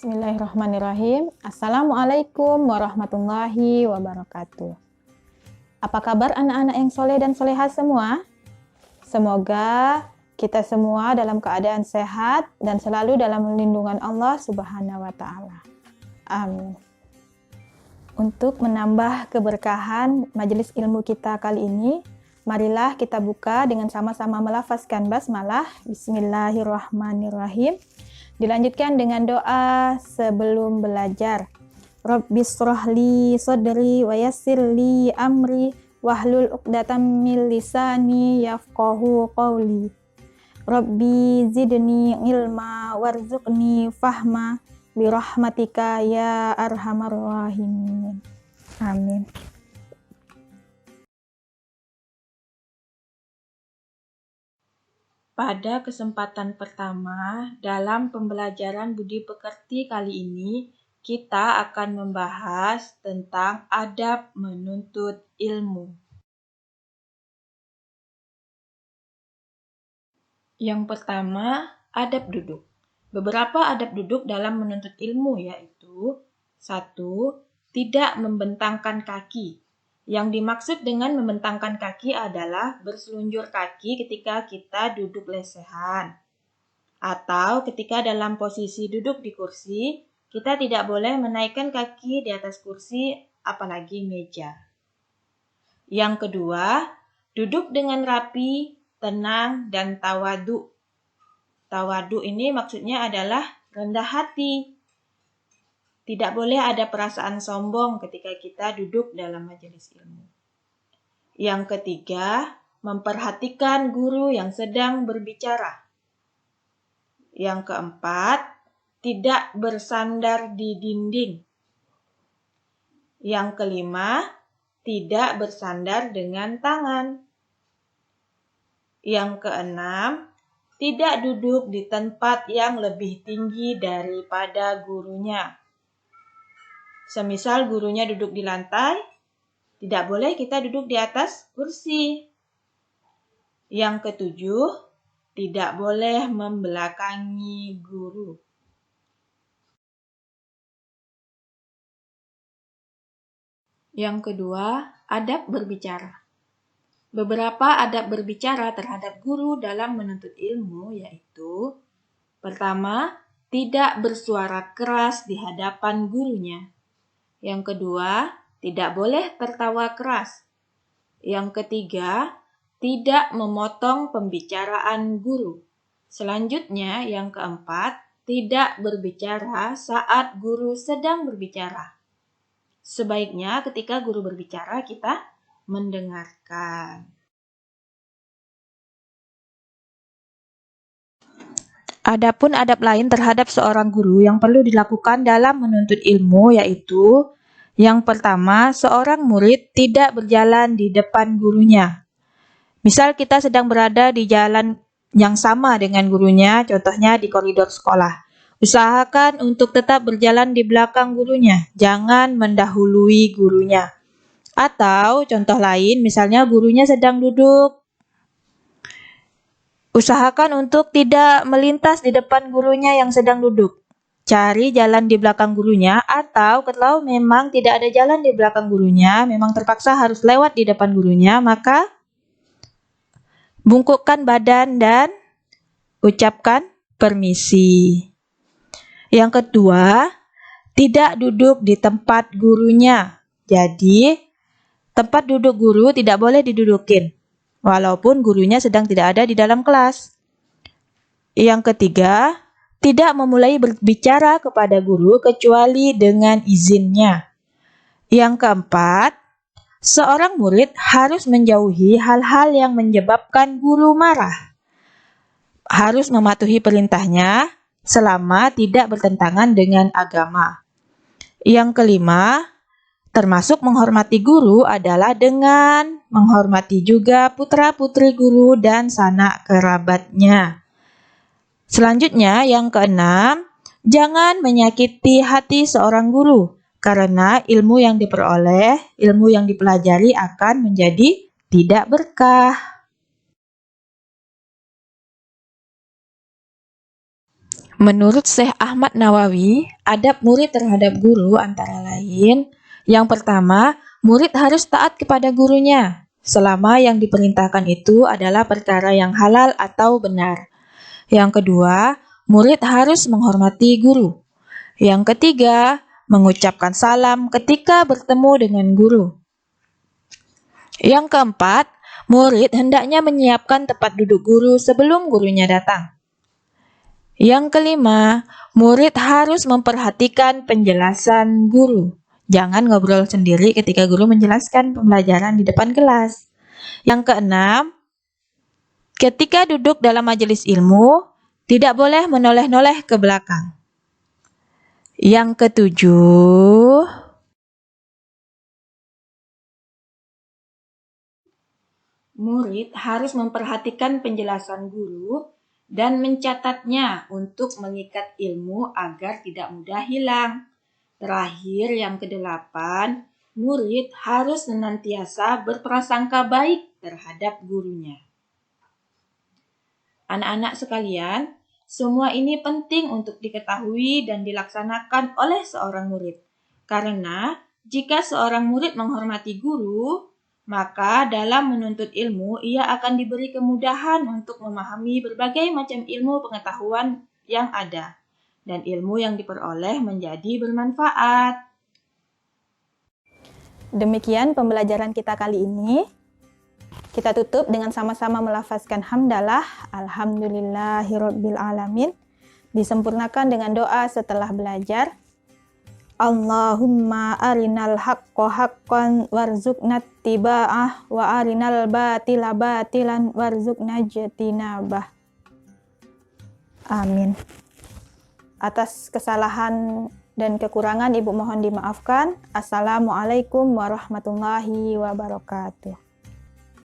Bismillahirrahmanirrahim. Assalamualaikum warahmatullahi wabarakatuh. Apa kabar anak-anak yang soleh dan solehah semua? Semoga kita semua dalam keadaan sehat dan selalu dalam lindungan Allah Subhanahu wa Ta'ala. Amin. Untuk menambah keberkahan majelis ilmu kita kali ini, marilah kita buka dengan sama-sama melafazkan basmalah. Bismillahirrahmanirrahim. Dilanjutkan dengan doa sebelum belajar. Rabbishrahli sadri wa yassirli amri wahlul 'uqdatam min lisani yafqahu qawli. Rabbi zidni ilma warzuqni fahma birahmatika ya arhamar rahimin. Amin. Pada kesempatan pertama dalam pembelajaran budi pekerti kali ini, kita akan membahas tentang adab menuntut ilmu. Yang pertama, adab duduk. Beberapa adab duduk dalam menuntut ilmu yaitu 1. Tidak membentangkan kaki. Yang dimaksud dengan membentangkan kaki adalah berselunjur kaki ketika kita duduk lesehan. Atau ketika dalam posisi duduk di kursi, kita tidak boleh menaikkan kaki di atas kursi, apalagi meja. Yang kedua, duduk dengan rapi, tenang, dan tawadu. Tawadu ini maksudnya adalah rendah hati. Tidak boleh ada perasaan sombong ketika kita duduk dalam majelis ilmu. Yang ketiga, memperhatikan guru yang sedang berbicara. Yang keempat, tidak bersandar di dinding. Yang kelima, tidak bersandar dengan tangan. Yang keenam, tidak duduk di tempat yang lebih tinggi daripada gurunya. Semisal gurunya duduk di lantai, tidak boleh kita duduk di atas kursi. Yang ketujuh, tidak boleh membelakangi guru. Yang kedua, adab berbicara. Beberapa adab berbicara terhadap guru dalam menuntut ilmu yaitu: pertama, tidak bersuara keras di hadapan gurunya. Yang kedua, tidak boleh tertawa keras. Yang ketiga, tidak memotong pembicaraan guru. Selanjutnya, yang keempat, tidak berbicara saat guru sedang berbicara. Sebaiknya ketika guru berbicara, kita mendengarkan. Adapun adab lain terhadap seorang guru yang perlu dilakukan dalam menuntut ilmu yaitu: yang pertama, seorang murid tidak berjalan di depan gurunya. Misal kita sedang berada di jalan yang sama dengan gurunya, contohnya di koridor sekolah. Usahakan untuk tetap berjalan di belakang gurunya, jangan mendahului gurunya. Atau contoh lain, misalnya gurunya sedang duduk, usahakan untuk tidak melintas di depan gurunya yang sedang duduk. Cari jalan di belakang gurunya, atau kalau memang tidak ada jalan di belakang gurunya, memang terpaksa harus lewat di depan gurunya, maka bungkukkan badan dan ucapkan permisi. Yang kedua, tidak duduk di tempat gurunya. Jadi, tempat duduk guru tidak boleh didudukin, walaupun gurunya sedang tidak ada di dalam kelas. Yang ketiga, tidak memulai berbicara kepada guru kecuali dengan izinnya. Yang keempat, seorang murid harus menjauhi hal-hal yang menyebabkan guru marah. Harus mematuhi perintahnya selama tidak bertentangan dengan agama. Yang kelima, termasuk menghormati guru adalah dengan menghormati juga putra-putri guru dan sanak kerabatnya. Selanjutnya, yang keenam, jangan menyakiti hati seorang guru, karena ilmu yang diperoleh, ilmu yang dipelajari akan menjadi tidak berkah. Menurut Syekh Ahmad Nawawi, adab murid terhadap guru antara lain, yang pertama, murid harus taat kepada gurunya, selama yang diperintahkan itu adalah perkara yang halal atau benar. Yang kedua, murid harus menghormati guru. Yang ketiga, mengucapkan salam ketika bertemu dengan guru. Yang keempat, murid hendaknya menyiapkan tempat duduk guru sebelum gurunya datang. Yang kelima, murid harus memperhatikan penjelasan guru. Jangan ngobrol sendiri ketika guru menjelaskan pembelajaran di depan kelas. Yang keenam, ketika duduk dalam majelis ilmu, tidak boleh menoleh-noleh ke belakang. Yang ketujuh, murid harus memperhatikan penjelasan guru dan mencatatnya untuk mengikat ilmu agar tidak mudah hilang. Terakhir, yang kedelapan, murid harus senantiasa berprasangka baik terhadap gurunya. Anak-anak sekalian, semua ini penting untuk diketahui dan dilaksanakan oleh seorang murid. Karena jika seorang murid menghormati guru, maka dalam menuntut ilmu ia akan diberi kemudahan untuk memahami berbagai macam ilmu pengetahuan yang ada. Dan ilmu yang diperoleh menjadi bermanfaat. Demikian pembelajaran kita kali ini. Kita tutup dengan sama-sama melafazkan hamdalah, alhamdulillahirabbil alamin. Disempurnakan dengan doa setelah belajar. Allahumma arinal haqqo haqqan warzuqna ittiba'ah wa arinal batila batilan warzuqna ijtinabah. Amin. Atas kesalahan dan kekurangan Ibu mohon dimaafkan. Assalamualaikum warahmatullahi wabarakatuh.